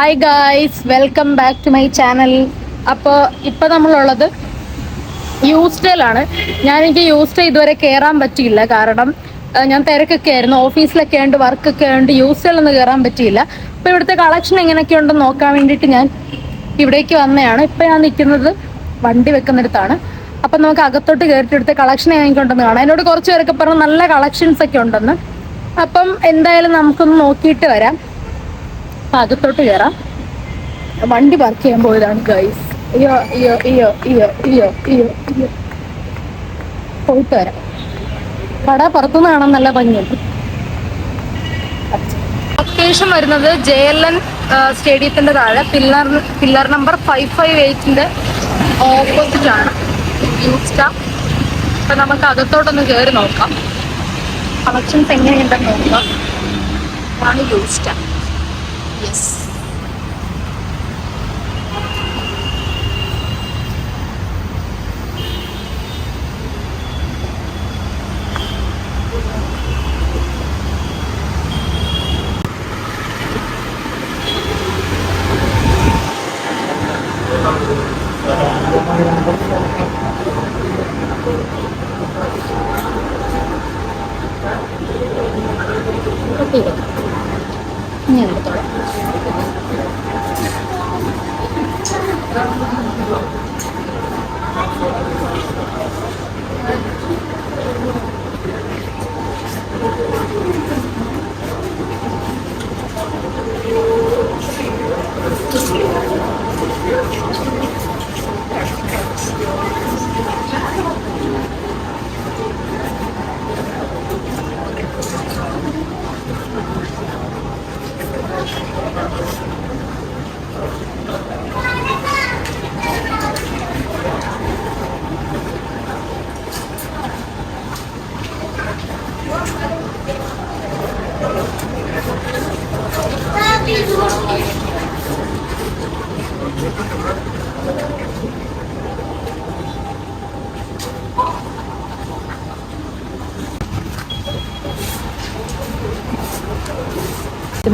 Hi guys, welcome back to my channel. അപ്പോൾ ഇപ്പോൾ നമ്മളുള്ളത് യൂസ്റ്റേലാണ്. എനിക്ക് യൂസ്റ്റേ ഇതുവരെ കയറാൻ പറ്റിയില്ല. കാരണം ഞാൻ തിരക്കൊക്കെ ആയിരുന്നു, ഓഫീസിലൊക്കെ ആയതുകൊണ്ട് വർക്കൊക്കെ ആയതുകൊണ്ട് യൂസ്റ്റേലൊന്നും കയറാൻ പറ്റിയില്ല. അപ്പോൾ ഇവിടുത്തെ കളക്ഷൻ എങ്ങനെയൊക്കെ ഉണ്ടെന്ന് നോക്കാൻ വേണ്ടിയിട്ട് ഞാൻ ഇവിടേക്ക് വന്നതാണ്. ഇപ്പം ഞാൻ നിൽക്കുന്നത് വണ്ടി വെക്കുന്നിടത്താണ്. അപ്പം നമുക്ക് അകത്തോട്ട് കയറിയിട്ട് ഇവിടുത്തെ കളക്ഷൻ എങ്ങനെയൊക്കെ ഉണ്ടെന്ന് കാണാം. എന്നോട് കുറച്ച് പേരൊക്കെ പറഞ്ഞു നല്ല കളക്ഷൻസ് ഒക്കെ ഉണ്ടെന്ന്. അപ്പം എന്തായാലും നമുക്കൊന്ന് നോക്കിയിട്ട് വരാം. അപ്പം അകത്തോട്ട് കയറാം. വണ്ടി പാർക്ക് ചെയ്യാൻ പോയതാണ് ഗൈസ്. അയ്യോ അയ്യോ അയ്യോ അയ്യോ അയ്യോ അയ്യോ അയ്യോ. പോയിട്ട് വരാം. കട പുറത്തുനിന്ന് കാണാൻ നല്ല ഭംഗിയുണ്ട്. ലൊക്കേഷൻ വരുന്നത് JLN സ്റ്റേഡിയത്തിന്റെ താഴെ പില്ലർ നമ്പർ 558 ഓപ്പോസിറ്റ് ആണ് യൂസ്റ്റ. അപ്പൊ നമുക്ക് അകത്തോട്ടൊന്ന് കയറി നോക്കാം, കളക്ഷൻസ് എങ്ങനെയുണ്ടെന്ന് നോക്കാം. ആണ് യൂസ്റ്റ. യെസ്, ഞാൻ എടുത്തോളാം.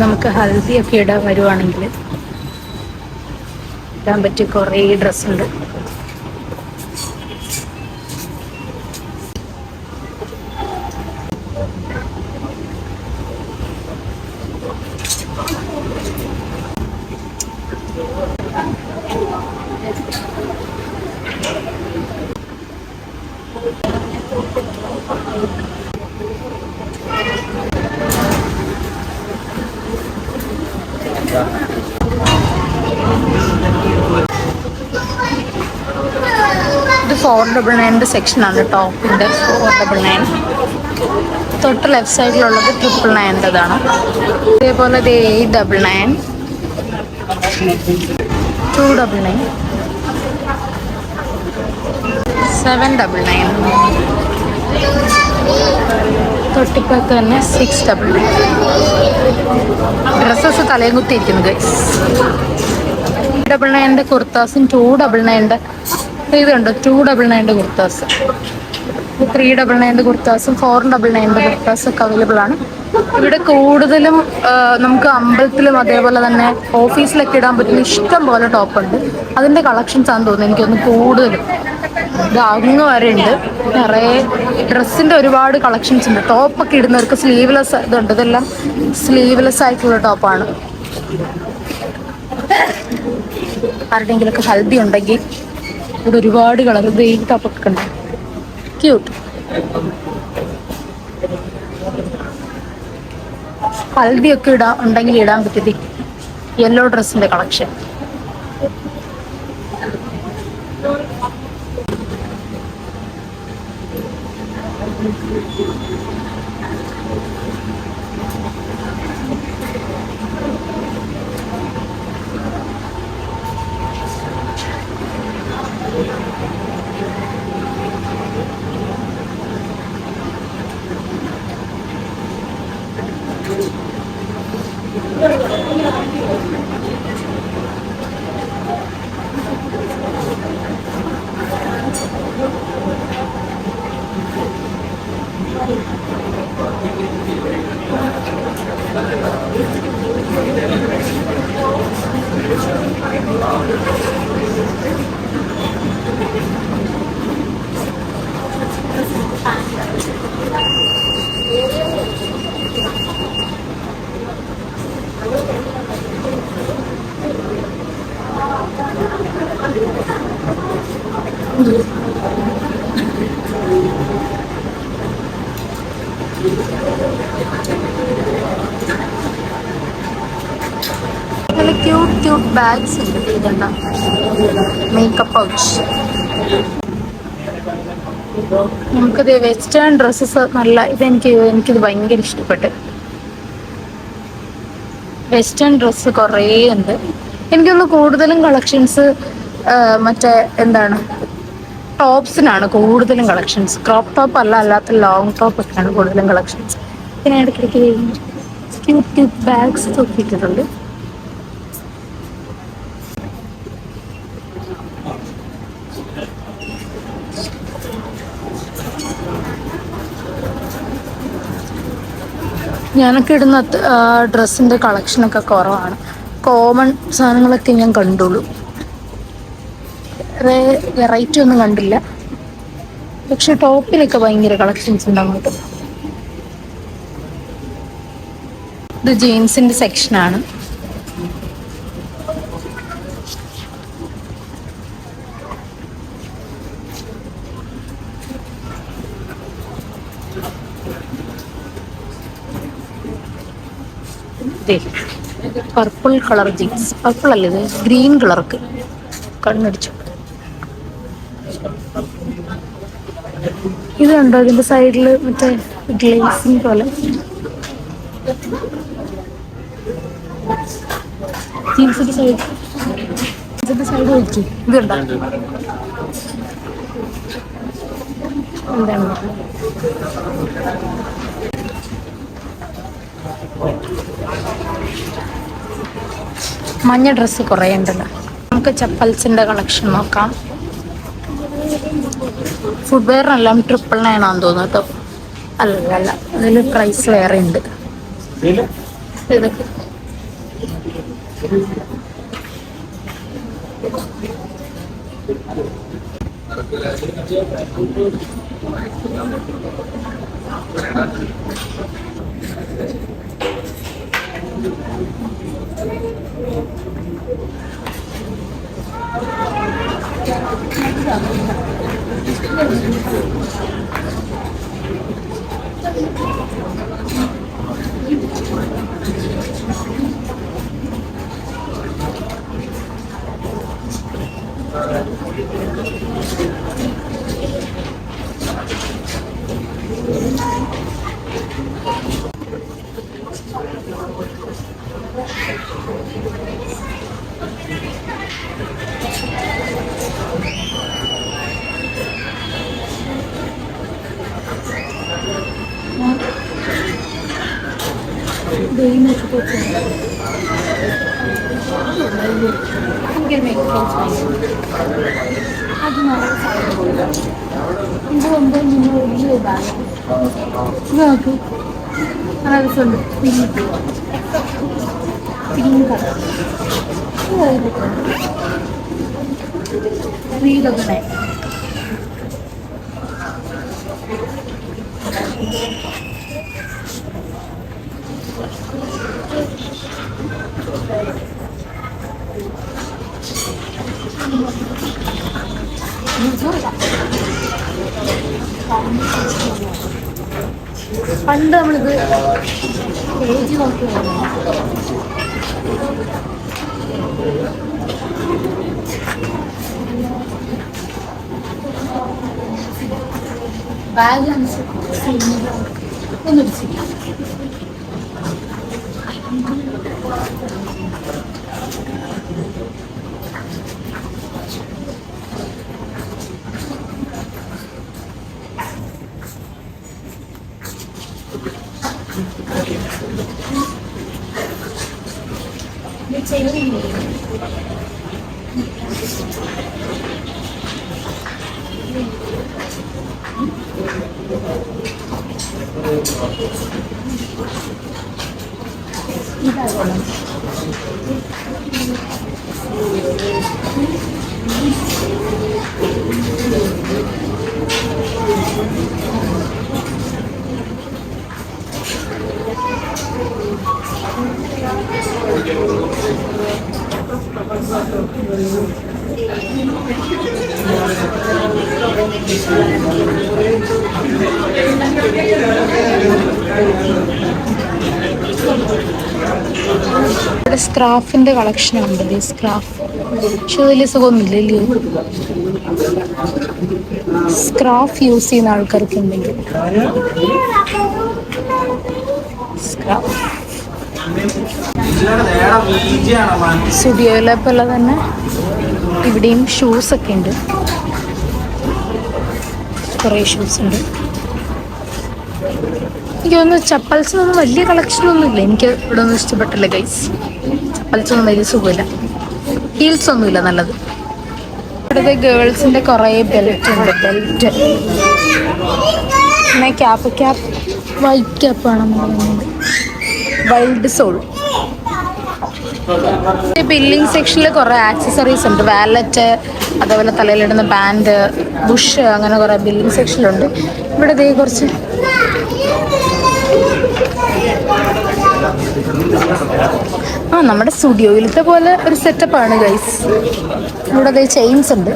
നമുക്ക് ഹൽദി ഒക്കെ ഇടാൻ വരുവാണെങ്കിൽ ഇടാൻ പറ്റിയ കുറേ ഡ്രസ്സുണ്ട്. ഇത് 499 സെക്ഷനാണ്. ടോപ്പിൻ്റെ 499. തൊട്ട് ലെഫ്റ്റ് സൈഡിലുള്ളത് 999. ഇതേപോലെ ഇത് 899, 299, 799. തൊട്ടിപ്പുറത്ത് തന്നെ 699. ഡ്രസ്സസ് തലയും കുത്തിയിരിക്കുന്നു ഗൈസ്. 999 കുർത്താസും 299 ഇതുണ്ട്. 299 കുർത്താസ്, 399 കുർത്താസും 499 കുർത്താസും ഒക്കെ അവൈലബിൾ ആണ്. ഇവിടെ കൂടുതലും നമുക്ക് അമ്പലത്തിലും അതേപോലെ തന്നെ ഓഫീസിലൊക്കെ ഇടാൻ പറ്റുന്ന ഇഷ്ടം പോലെ ടോപ്പുണ്ട്. അതിൻ്റെ കളക്ഷൻസ് ആണെന്ന് തോന്നുന്നു എനിക്കൊന്ന് കൂടുതലും. ഇത് അങ്ങ് വരെ ഉണ്ട്, നിറയെ ഡ്രസ്സിൻ്റെ ഒരുപാട് കളക്ഷൻസ് ഉണ്ട്. ടോപ്പൊക്കെ ഇടുന്നവർക്ക് സ്ലീവ്ലെസ് ഇതുണ്ട്. ഇതെല്ലാം സ്ലീവ്ലെസ് ആയിട്ടുള്ള ടോപ്പാണ്. ആരുടെയെങ്കിലൊക്കെ ഹൽദി ഉണ്ടെങ്കിൽ ഇവിടെ ഒരുപാട് കളർ. ഇത് ഈ ടോപ്പൊക്കെ ഉണ്ട്, ക്യൂട്ട്. ഹൽദിയൊക്കെ ഉണ്ടെങ്കിൽ ഇടാൻ പറ്റിയത് യെല്ലോ ഡ്രസ്സിൻ്റെ കളക്ഷൻ. നല്ല ക്യൂട്ട് ക്യൂട്ട് ബാഗ്സ് ഉണ്ട്. ഇതുണ്ട മേക്കപ്പ് പൗച്ച്. നമുക്കത് വെസ്റ്റേൺ ഡ്രസ്സസ് നല്ല എനിക്കിത് ഭയങ്കര ഇഷ്ടപ്പെട്ട്. വെസ്റ്റേൺ ഡ്രസ്സ് കുറേ ഉണ്ട്. എനിക്കൊന്ന് കൂടുതലും കളക്ഷൻസ് മറ്റേ എന്താണ് ടോപ്സിനാണ് കൂടുതലും കളക്ഷൻസ്. ക്രോപ്പ് ടോപ്പ് അല്ലാത്ത ലോങ് ടോപ്പ് ഒക്കെയാണ് കൂടുതലും കളക്ഷൻസ്. പിന്നെ ഇടയ്ക്കിടയ്ക്ക് ക്യൂട്ട് ക്യൂട്ട് ബാഗ്സ് നോക്കിയിട്ടുണ്ട്. ഞാനൊക്കെ ഇടുന്ന ഡ്രസ്സിൻ്റെ കളക്ഷനൊക്കെ കുറവാണ്. കോമൺ സാധനങ്ങളൊക്കെ ഞാൻ കണ്ടുള്ളൂ. വെറൈറ്റി ഒന്നും കണ്ടില്ല. പക്ഷെ ടോപ്പിലൊക്കെ ഭയങ്കര കളക്ഷൻസ് ഉണ്ട് അങ്ങോട്ട്. ഇത് ജീൻസിൻ്റെ സെക്ഷനാണ്. Purple colour jeans. പർപ്പിൾ അല്ലേ ഇത്, ഗ്രീൻ കളർക്ക് കണ്ണടിച്ചു. ഇത് കണ്ടോ, ഇതിന്റെ സൈഡില് മറ്റേ ഗ്ലേസിങ് പോലെ ജീൻസിന്റെ സൈഡ് വെച്ചു. ഇത് കണ്ടോ എന്താണ് മഞ്ഞ ഡ്രസ്സ് കുറേ ഉണ്ടല്ലോ. നമുക്ക് ചപ്പൽസിന്റെ കളക്ഷൻ നോക്കാം. ഫുട്വെയറിനെല്ലാം 999 ആണെന്ന് തോന്നുന്നു കേട്ടോ. അല്ല അതിൽ പ്രൈസ് വേറെ ഉണ്ട്. ഇതൊക്കെ പണ്ട് നമ്മളിത് പേജ് നോക്കി ബാഗ് ഒന്നും ഇവിടെ സ്ക്രാഫിന്റെ കളക്ഷൻ ഉണ്ട്. സ്ക്രാഫ് പക്ഷെ വലിയ സുഖമൊന്നുമില്ല. സ്ക്രാഫ് യൂസ് ചെയ്യുന്ന ആൾക്കാർക്ക് ഉണ്ടെങ്കിൽ സ്റ്റുഡിയോയിലെ പോലെ തന്നെ ഇവിടെയും ഷൂസ് ഒക്കെ ഉണ്ട്. കുറേ ഷൂസ് ഉണ്ട്. എനിക്ക് തോന്നുന്നു ചപ്പൽസിനൊന്നും വലിയ കളക്ഷനൊന്നും ഇല്ല. എനിക്ക് ഇവിടെ ഒന്നും ഇഷ്ടപ്പെട്ടില്ല ഗൈസ്. ചപ്പൽസൊന്നും വലിയ സുഖമില്ല. ഹീൽസ് ഒന്നുമില്ല നല്ലത്. ഇവിടുത്തെ ഗേൾസിന്റെ കുറേ ബെൽറ്റ് ഉണ്ട്. ബെൽറ്റ് പിന്നെ ക്യാപ്പ് വൈറ്റ് ക്യാപ്പാണെന്ന് പറയുന്നത്. Wild soul. ബില്ലിംഗ് സെക്ഷനിൽ കുറേ ആക്സസറീസ് ഉണ്ട്. വാലറ്റ്, അതേപോലെ തലയിലിടുന്ന ബാൻഡ്, ബുഷ്, അങ്ങനെ കുറേ ബില്ലിംഗ് സെക്ഷനിലുണ്ട്. ഇവിടെ ദേ കുറച്ച് നമ്മുടെ സ്റ്റുഡിയോയിലത്തെ പോലെ ഒരു സെറ്റപ്പാണ് ഗൈസ്. ഇവിടെ ദേ ചെയിൻസ് ഉണ്ട്.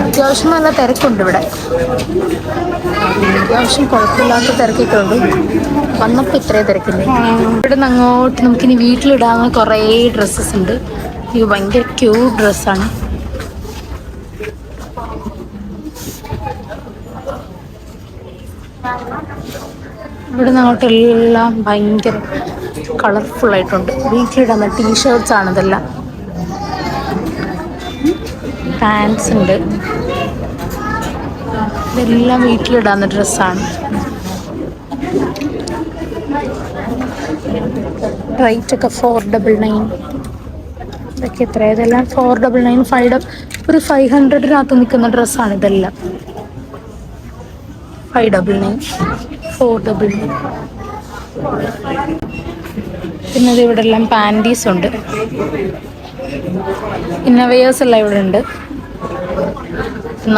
അത്യാവശ്യം നല്ല തിരക്കുണ്ട് ഇവിടെ. അത്യാവശ്യം കുഴപ്പമില്ലാത്ത തിരക്കൊക്കെ ഉണ്ട്. വന്നപ്പോൾ ഇത്രയും തിരക്കില്ല. ഇവിടെ നിന്ന് അങ്ങോട്ട് നമുക്കിനി വീട്ടിലിടാവുന്ന കുറേ ഡ്രസ്സസ് ഉണ്ട്. ഇത് ഭയങ്കര ക്യൂട്ട് ഡ്രസ്സാണ്. ഇവിടെ നിന്ന് അങ്ങോട്ടെല്ലാം ഭയങ്കര കളർഫുൾ ആയിട്ടുണ്ട്. വീട്ടിലിടാവുന്ന ടീഷർട്ട്സ് ആണ് ഇതെല്ലാം. പാൻസ് ഉണ്ട്. ഇതെല്ലാം വീട്ടിലിടാവുന്ന ഡ്രസ്സാണ്. റേറ്റ് ഒക്കെ 499. ഇതൊക്കെ എത്രയാണ്? ഇതെല്ലാം 499, ഒരു 500-നകത്ത് നിൽക്കുന്ന ഡ്രസ്സാണ് ഇതെല്ലാം. 599, 499. പിന്നെ അത് ഇവിടെ എല്ലാം പാൻറ്റീസ് ഉണ്ട്. ഇന്നോവേഴ്സ് എല്ലാം ഇവിടെ ഉണ്ട്.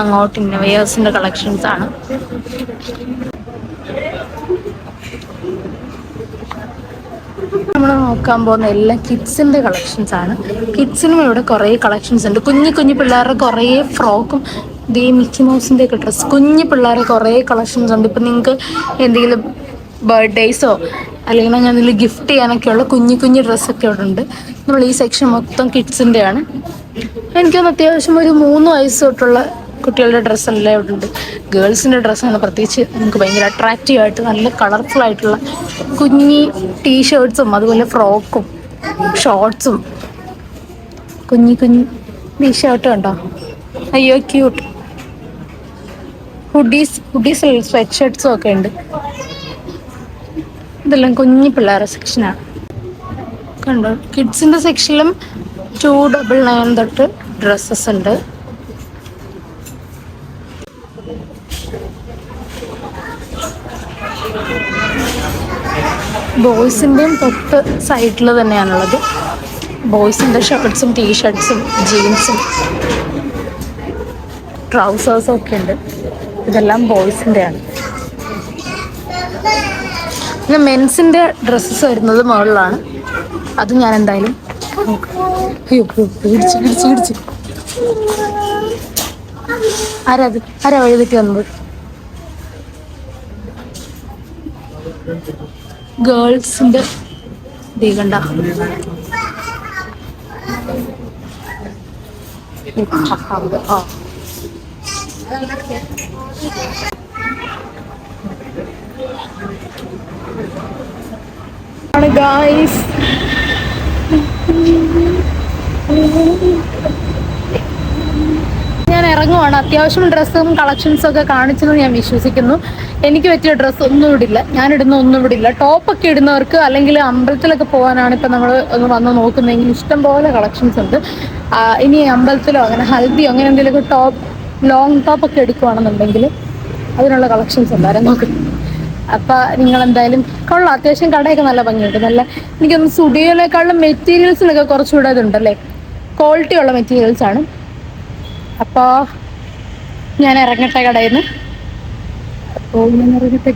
അങ്ങോട്ട് ഇന്നോവേഴ്സിൻ്റെ കളക്ഷൻസ് ആണ്. നമ്മൾ നോക്കാൻ പോകുന്ന എല്ലാം കിഡ്സിൻ്റെ കളക്ഷൻസ് ആണ്. കിഡ്സിനും ഇവിടെ കുറേ കളക്ഷൻസ് ഉണ്ട്. കുഞ്ഞു കുഞ്ഞു പിള്ളേരുടെ കുറേ ഫ്രോക്കും ദേ മിക്കി മൗസിൻ്റെ ഒക്കെ ഡ്രസ്സ്. കുഞ്ഞു പിള്ളേരുടെ കുറേ കളക്ഷൻസ് ഉണ്ട്. ഇപ്പം നിങ്ങൾക്ക് എന്തെങ്കിലും ബർത്ത്ഡേയ്സോ അല്ലെങ്കിൽ അങ്ങനെ എന്തെങ്കിലും ഗിഫ്റ്റ് ചെയ്യാനൊക്കെയുള്ള കുഞ്ഞു കുഞ്ഞു ഡ്രസ്സൊക്കെ ഇവിടെ ഉണ്ട്. നമ്മൾ ഈ സെക്ഷൻ മൊത്തം കിഡ്സിൻ്റെ ആണ്. എനിക്കൊന്ന് അത്യാവശ്യം ഒരു 3 വയസ്സ് തൊട്ടുള്ള കുട്ടികളുടെ ഡ്രസ്സെല്ലാം ഇവിടെ ഉണ്ട്. ഗേൾസിൻ്റെ ഡ്രസ്സാണ് പ്രത്യേകിച്ച് നമുക്ക് ഭയങ്കര അട്രാക്റ്റീവായിട്ട് നല്ല കളർഫുൾ ആയിട്ടുള്ള കുഞ്ഞി ടീഷർട്ട്സും അതുപോലെ ഫ്രോക്കും ഷോർട്ട്സും കുഞ്ഞി ടീഷർട്ടും ഉണ്ടോ? അയ്യോ ക്യൂട്ട്. ഹുഡീസ് സ്വെറ്റ് ഷർട്ട്സും ഒക്കെ ഉണ്ട്. ഇതെല്ലാം കുഞ്ഞി പിള്ളേരുടെ സെക്ഷനാണ്. കണ്ടോ? കിഡ്സിൻ്റെ സെക്ഷനിലും 299 തൊട്ട് ഡ്രസ്സസ് ഉണ്ട്. ബോയ്സിൻ്റെയും തൊട്ട് സൈഡിൽ തന്നെയാണുള്ളത്. ബോയ്സിൻ്റെ ഷർട്ട്സും ടീഷർട്ട്സും ജീൻസും ട്രൗസേഴ്സും ഒക്കെ ഉണ്ട്. ഇതെല്ലാം ബോയ്സിൻ്റെയാണ്. പിന്നെ മെൻസിൻ്റെ ഡ്രസ്സസ് വരുന്നത് മുകളിലാണ്. അത് ഞാൻ എന്തായാലും ഇടിച്ച് ആരാ വഴി തെറ്റി വന്നത്? ഗേൾസിൻ്റെ കണ്ട ഗായ്സ്. ഞാൻ ഇറങ്ങുവാണ്. അത്യാവശ്യം ഡ്രസ്സും കളക്ഷൻസും ഒക്കെ കാണിച്ചെന്ന് ഞാൻ വിശ്വസിക്കുന്നു. എനിക്ക് പറ്റിയ ഡ്രസ്സ് ഒന്നും ഇടില്ല. ഞാനിടുന്ന ഒന്നും ഇടില്ല. ടോപ്പൊക്കെ ഇടുന്നവർക്ക് അല്ലെങ്കിൽ അമ്പലത്തിലൊക്കെ പോകാനാണ് ഇപ്പം നമ്മൾ ഒന്ന് വന്ന് നോക്കുന്നതെങ്കിൽ ഇഷ്ടം പോലെ കളക്ഷൻസ് ഉണ്ട്. ഇനി അമ്പലത്തിലോ അങ്ങനെ ഹൽദിയോ അങ്ങനെ എന്തെങ്കിലുമൊക്കെ ലോങ് ടോപ്പൊക്കെ എടുക്കുവാണെന്നുണ്ടെങ്കിൽ അതിനുള്ള കളക്ഷൻസ് ഉണ്ടായിരുന്നു നോക്കും. അപ്പം നിങ്ങൾ എന്തായാലും കൊള്ളാം. അത്യാവശ്യം കടയൊക്കെ നല്ല ഭംഗിയുണ്ട്. നല്ല എനിക്കൊന്ന് സ്റ്റുഡിയോയിലേക്കാളും മെറ്റീരിയൽസിനൊക്കെ കുറച്ചുകൂടെ ഇതുണ്ടല്ലേ, ക്വാളിറ്റി ഉള്ള മെറ്റീരിയൽസ് ആണ്. അപ്പോൾ ഞാൻ ഇറങ്ങട്ടെ കടയിൽ നിന്ന്. അപ്പോൾ ഞാൻ ഇറങ്ങട്ടെ.